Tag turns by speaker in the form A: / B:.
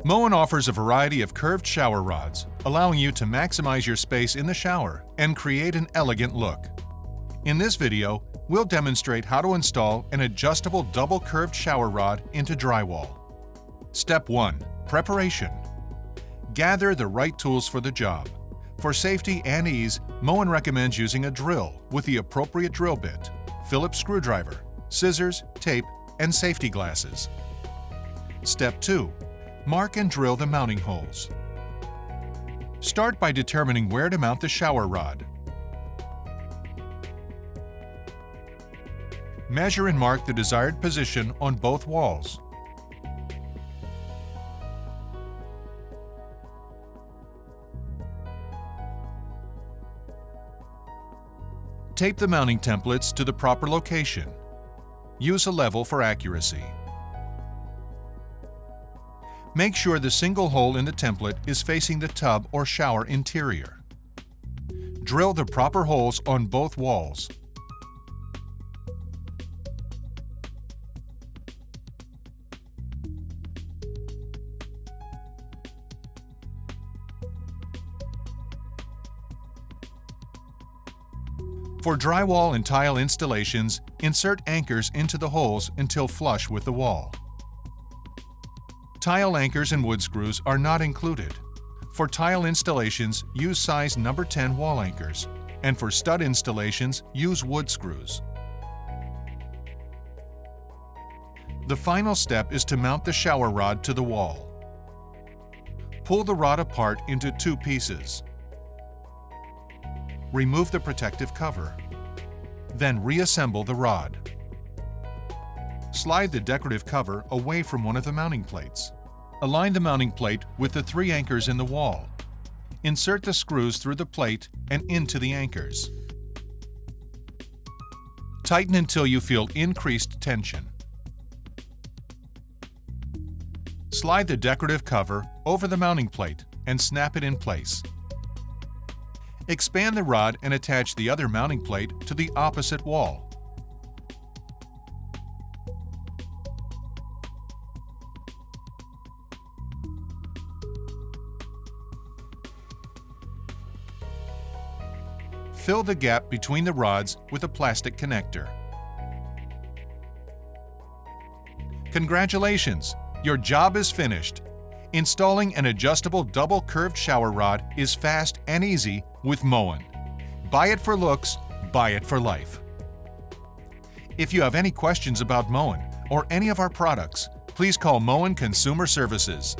A: Moen offers a variety of curved shower rods, allowing you to maximize your space in the shower and create an elegant look. In this video, we'll demonstrate how to install an adjustable double curved shower rod into drywall. Step 1. Preparation. Gather the right tools for the job. For safety and ease, Moen recommends using a drill with the appropriate drill bit, Phillips screwdriver, scissors, tape, and safety glasses. Step 2. Mark and drill the mounting holes. Start by determining where to mount the shower rod. Measure and mark the desired position on both walls. Tape the mounting templates to the proper location. Use a level for accuracy. Make sure the single hole in the template is facing the tub or shower interior. Drill the proper holes on both walls. For drywall and tile installations, insert anchors into the holes until flush with the wall. Tile anchors and wood screws are not included. For tile installations, use size number 10 wall anchors, and for stud installations, use wood screws. The final step is to mount the shower rod to the wall. Pull the rod apart into 2 pieces. Remove the protective cover. Then reassemble the rod. Slide the decorative cover away from one of the mounting plates. Align the mounting plate with the 3 anchors in the wall. Insert the screws through the plate and into the anchors. Tighten until you feel increased tension. Slide the decorative cover over the mounting plate and snap it in place. Expand the rod and attach the other mounting plate to the opposite wall. Fill the gap between the rods with a plastic connector. Congratulations! Your job is finished. Installing an adjustable double curved shower rod is fast and easy with Moen. Buy it for looks, buy it for life. If you have any questions about Moen or any of our products, please call Moen Consumer Services.